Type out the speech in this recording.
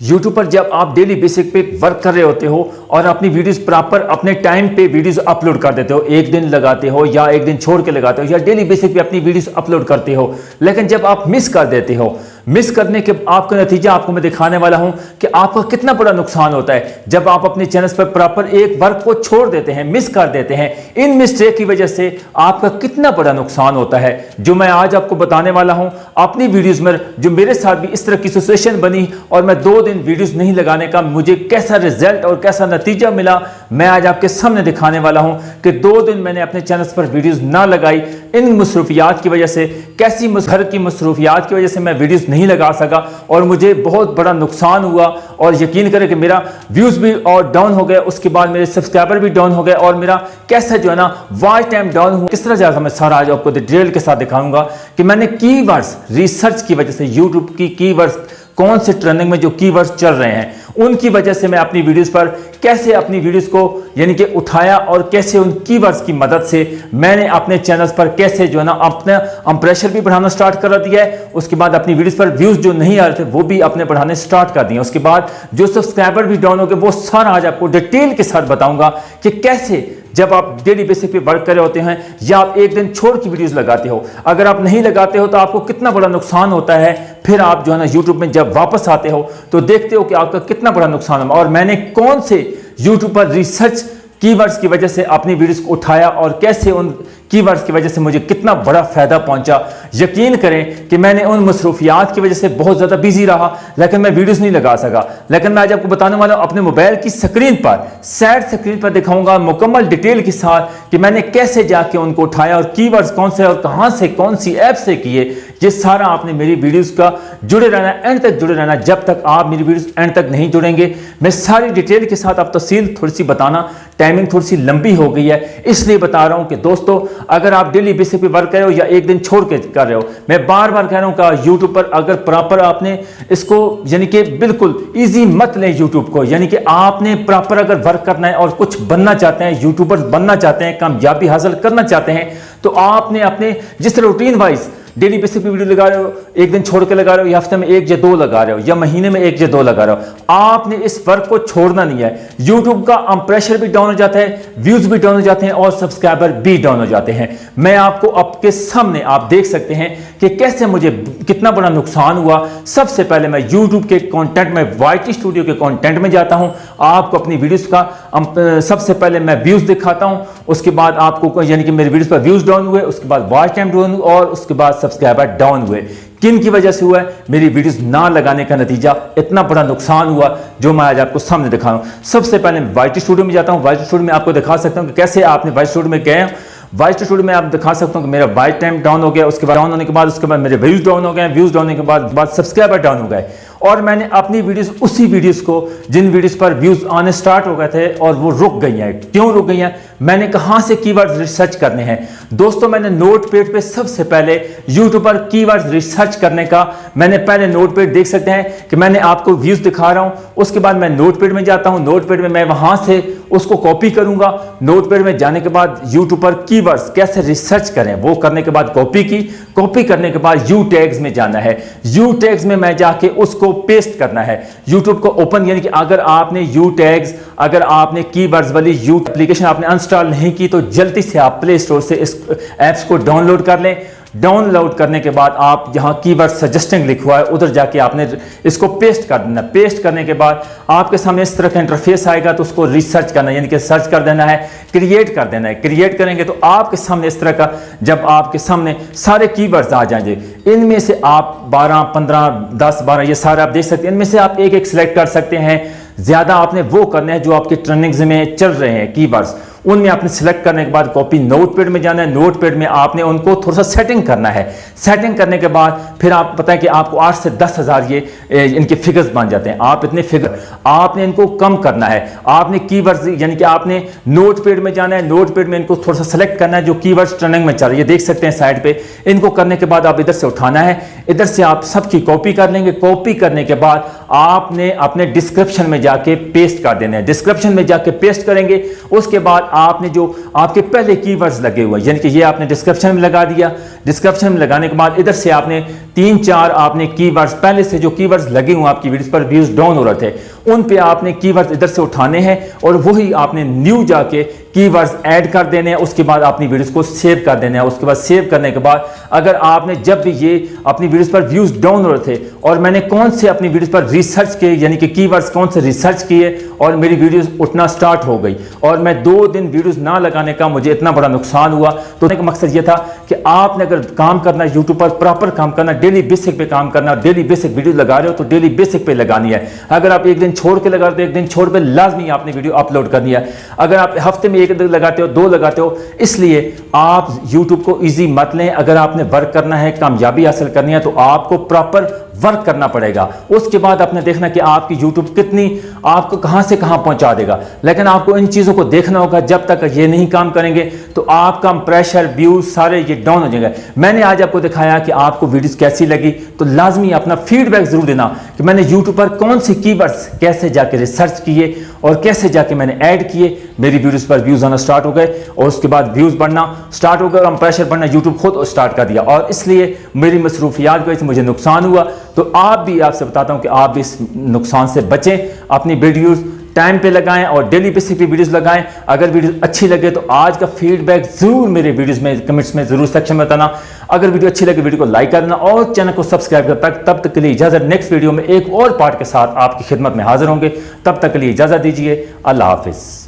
YouTube पर जब आप डेली बेसिक पे वर्क कर रहे होते हो और अपनी वीडियोस प्रॉपर अपने टाइम पे वीडियोस अपलोड कर देते हो, एक दिन लगाते हो या एक दिन छोड़ के लगाते हो या डेली बेसिक पे अपनी वीडियोस अपलोड करते हो, लेकिन जब आप मिस कर देते हो, मिस करने के आपका नतीजा आपको मैं दिखाने वाला हूं कि आपका कितना बड़ा नुकसान होता है जब आप अपने चैनल पर प्रॉपर एक वर्क को छोड़ देते हैं, मिस कर देते हैं। इन मिस्टेक की वजह से आपका कितना बड़ा नुकसान होता है, जो मैं आज आपको बताने वाला हूं अपनी वीडियोस में। जो मेरे साथ भी इस तरह की सिचुएशन बनी और मैं 2 दिन वीडियोस नहीं लगाने का मुझे कैसा रिजल्ट और कैसा नतीजा मिला, मैं आज आपके सामने दिखाने वाला हूं कि 2 दिन मैंने अपने चैनल पर वीडियोस ना लगाई। इन मसरूफियात की वजह से, कैसी घर की मसरूफियात की वजह से मैं वीडियोस नहीं लगा सका और मुझे बहुत बड़ा नुकसान हुआ। और यकीन करें कि मेरा व्यूज भी और डाउन हो गया, उसके बाद मेरे सब्सक्राइबर भी डाउन हो गए और मेरा कैसा जो है ना वॉच टाइम डाउन हुआ। किस तरह जाकर मैं सारा आज आपको डिटेल के साथ दिखाऊंगा कि मैंने कीवर्ड्स रिसर्च की वजह से, यूट्यूब की कीवर्ड्स कौन से ट्रेंडिंग में जो कीवर्ड्स चल रहे हैं उनकी वजह से मैं अपनी वीडियोस पर कैसे अपनी वीडियोस को यानी कि उठाया और कैसे उन कीवर्ड्स की मदद से मैंने अपने चैनल्स पर कैसे जो है ना अपना इंप्रेशन भी बढ़ाना स्टार्ट कर दिया है। उसके बाद अपनी वीडियोस पर व्यूज जो नहीं आ रहे थे वो भी अपने बढ़ाने स्टार्ट कर दिए। उसके बाद जो सब्सक्राइबर भी डाउन हो गए वो सारा आज आपको डिटेल के साथ बताऊंगा कि कैसे जब आप डेली बेसिस पे वर्क कर रहे होते हैं या आप एक दिन छोड़ की वीडियोस लगाते हो, अगर आप नहीं लगाते हो तो आपको कितना बड़ा नुकसान होता है। फिर आप जो है ना यूट्यूब में जब वापस आते हो तो देखते हो कि आपका कितना बड़ा नुकसान है। और मैंने कौन से यूट्यूब पर रिसर्च कीवर्ड्स की वजह से अपनी वीडियोस को उठाया और कैसे उन कीवर्ड्स की वजह से मुझे कितना बड़ा फायदा पहुंचा। यकीन करें कि मैंने उन मसरूफियात की वजह से बहुत ज़्यादा बिजी रहा, लेकिन मैं वीडियोस नहीं लगा सका। लेकिन मैं आज आपको बताने वाला हूं अपने मोबाइल की स्क्रीन पर, साइड स्क्रीन पर दिखाऊंगा मुकम्मल डिटेल के साथ कि मैंने कैसे जाके उनको उठाया और कीवर्ड्स कौन से और कहां से, कौन सी ऐप से किए। ये सारा आपने मेरी वीडियोस का जुड़े रहना, एंड तक जुड़े रहना। जब तक आप मेरी वीडियोस एंड तक नहीं जुड़ेंगे मैं सारी डिटेल के साथ, आप तफसील थोड़ी सी बताना, टाइमिंग थोड़ी सी लंबी हो गई है इसलिए बता रहा हूं कि दोस्तों अगर आप डेली बेसिस पे वर्क कर रहे हो या एक दिन छोड़ के कर रहे हो, मैं बार बार कह रहा हूं कि यूट्यूब पर अगर प्रॉपर आपने इसको यानी कि बिल्कुल इजी मत लें यूट्यूब को, यानी कि आपने प्रॉपर अगर वर्क करना है और कुछ बनना चाहते हैं, यूट्यूबर्स बनना चाहते हैं, कामयाबी हासिल करना चाहते हैं, तो आपने अपने जिस रूटीन वाइज डेली बेसिस पे वीडियो लगा रहे हो, एक दिन छोड़ के लगा रहे हो या हफ्ते में 1 या 2 लगा रहे हो या महीने में 1 या 2 लगा रहे हो, आपने इस वर्क को छोड़ना नहीं है। यूट्यूब का इंप्रेशन भी डाउन हो जाता है, व्यूज भी डाउन हो जाते हैं और सब्सक्राइबर भी डाउन हो जाते हैं। मैं आपको आपके सामने आप देख सकते हैं कि कैसे मुझे कितना बड़ा नुकसान हुआ। सबसे पहले मैं यूट्यूब के कंटेंट में, वाईटी स्टूडियो के कंटेंट में जाता हूं, आपको अपनी वीडियोस का सबसे पहले मैं व्यूज दिखाता हूं, उसके बाद आपको यानी कि मेरे वीडियोस पर व्यूज डाउन हुए, उसके बाद वॉच टाइम डाउन और उसके बाद सब्सक्राइबर डाउन हुए। किन की वजह से हुआ है? मेरी वीडियोस ना लगाने का नतीजा इतना बड़ा नुकसान हुआ जो मैं आज आपको सामने दिखा रहा हूं। सबसे पहले वाईटी स्टूडियो में जाता हूं, वाईटी स्टूडियो में आपको दिखा सकता हूं कि कैसे आपने वाईटी स्टूडियो में गए। वाईटी स्टूडियो में आप दिखा सकता हूं कि मेरा वॉच टाइम डाउन हो गया, उसके बाद डाउन होने के बाद उसके बाद मेरे व्यूज डाउन हो गए, व्यूज डाउन होने के बाद सब्सक्राइबर डाउन हो गए। और मैंने अपनी वीडियोस, उसी वीडियोस को जिन वीडियोस पर व्यूज आने स्टार्ट हो गए थे और वो रुक गई हैं। क्यों रुक गई हैं? मैंने कहां से कीवर्ड्स रिसर्च करने हैं दोस्तों। मैंने नोटपैड पे सबसे पहले यूट्यूब पर कीवर्ड्स रिसर्च करने का, मैंने पहले नोटपैड देख सकते हैं कि मैंने आपको व्यूज दिखा रहा हूं, उसके बाद मैं नोटपैड में जाता हूं, नोटपैड में मैं वहां से उसको कॉपी करूंगा। नोटपैड में जाने के बाद यूट्यूब पर कीवर्ड्स कैसे रिसर्च करें वो करने के बाद कॉपी की, कॉपी करने के बाद यू टैग्स में जाना है, यू टैग्स में मैं जाके उसको पेस्ट करना है। यूट्यूब को ओपन, यानी कि अगर आपने यू टैग्स, अगर आपने कीवर्ड्स वाली यू एप्लीकेशन आपने इंस्टॉल नहीं की तो जल्दी से आप प्ले स्टोर से इस ऐप्स को डाउनलोड कर लें। डाउनलोड करने के बाद आप जहां कीवर्ड सजेस्टिंग लिखा हुआ है उधर जाके आपने इसको पेस्ट कर देना। पेस्ट करने के बाद आपके सामने इस तरह का इंटरफेस आएगा तो उसको रिसर्च करना, यानी कि सर्च कर देना है, क्रिएट कर देना है। क्रिएट करेंगे तो आपके सामने इस तरह का, जब आपके सामने सारे कीवर्ड्स आ जाएंगे, इनमें से आप 12, 15, 10, 12 ये सारे आप देख सकते हैं। इनमें से आप एक एक सिलेक्ट कर सकते हैं। ज्यादा आपने वो करने हैं जो आपके ट्रेंडिंग्स में चल रहे हैं कीवर्ड्स, उनमें आपने सेलेक्ट करने के बाद कॉपी नोटपैड में जाना है। नोटपैड में आपने उनको थोड़ा सा सेटिंग करना है। सेटिंग करने के बाद फिर आप पता है कि आपको 8 से 10 हज़ार ये इनके फिगर्स बन जाते हैं। आप इतने फिगर आपने इनको कम करना है। आपने कीवर्ड्स यानी कि आपने नोटपैड में जाना है, नोटपैड में इनको थोड़ा सा सेलेक्ट करना है जो कीवर्ड्स ट्रेंडिंग में चल रही है, देख सकते हैं साइड पे। इनको करने के बाद आप इधर से उठाना है, इधर से आप सबकी कॉपी कर लेंगे। कॉपी करने के बाद आपने अपने डिस्क्रिप्शन में जाके पेस्ट कर देना है। डिस्क्रिप्शन में जाके पेस्ट करेंगे, उसके बाद आपने जो आपके पहले कीवर्ड्स लगे हुए, यानी कि ये आपने डिस्क्रिप्शन में लगा दिया, डिस्क्रिप्शन में लगाने के बाद इधर से आपने 3-4 आपने कीवर्ड्स, पहले से जो कीवर्ड्स लगे हुए आपकी वीडियोस पर व्यूज डाउन हो रहे थे, उन पे आपने कीवर्ड्स इधर से उठाने हैं और वही आपने न्यू जाके कीवर्ड्स ऐड कर देने हैं। उसके बाद अपनी वीडियोस को सेव कर देना है। उसके बाद सेव करने के बाद अगर आपने जब भी ये अपनी वीडियोस पर व्यूज डाउन हो रहे थे और मैंने कौन से अपनी वीडियोस पर रिसर्च किए, यानी कि कीवर्ड्स कौन से रिसर्च किए और मेरी वीडियोस उठना स्टार्ट हो गई और मैं 2 दिन वीडियोस ना लगाने का मुझे इतना बड़ा नुकसान हुआ। तो का मकसद ये था कि आपने अगर काम करना है यूट्यूब पर, प्रॉपर काम करना, डेली बेसिक पे काम करना, डेली बेसिक वीडियो लगा रहे हो तो डेली बेसिक पे लगानी है। अगर आप एक दिन छोड़ के लगा रहे हो, एक दिन छोड़ पे लाजमी आपने वीडियो अपलोड करनी है। अगर आप हफ्ते में 1 दिन लगाते हो, 2 लगाते हो, इसलिए आप यूट्यूब को ईजी मत लें। अगर आपने वर्क करना है, कामयाबी हासिल करनी है, तो आपको प्रॉपर वर्क करना पड़ेगा। उसके बाद आपने देखना कि आपकी यूट्यूब कितनी आपको कहां से कहां पहुंचा देगा। लेकिन आपको इन चीजों को देखना होगा। जब तक ये नहीं काम करेंगे तो आपका प्रेशर, व्यूज सारे ये डाउन हो जाएंगे। मैंने आज आपको दिखाया कि आपको वीडियोस कैसी लगी, तो लाजमी अपना फीडबैक जरूर देना कि मैंने यूट्यूब पर कौन से कीवर्ड्स कैसे जाके रिसर्च किए और कैसे जाके मैंने ऐड किए, मेरी वीडियोस पर व्यूज आना स्टार्ट हो गए और उसके बाद व्यूज बढ़ना स्टार्ट हो गए और प्रेशर बढ़ना यूट्यूब खुद स्टार्ट कर दिया और इसलिए मेरी मसरूफियात की वजह से मुझे नुकसान हुआ। तो आप भी, आपसे बताता हूं कि आप भी इस नुकसान से बचें, अपनी वीडियोस टाइम पे लगाएं और डेली बेसिस पे वीडियोस लगाएं। अगर वीडियो अच्छी लगे तो आज का फीडबैक जरूर मेरे वीडियोस में कमेंट्स में जरूर सेक्शन में बताना। अगर वीडियो अच्छी लगे वीडियो को लाइक करना और चैनल को सब्सक्राइब करना। तब तक के लिए इजाजत, नेक्स्ट वीडियो में एक और पार्ट के साथ आपकी खिदमत में हाजिर होंगे। तब तक के लिए इजाजत दीजिए। अल्लाह हाफिज।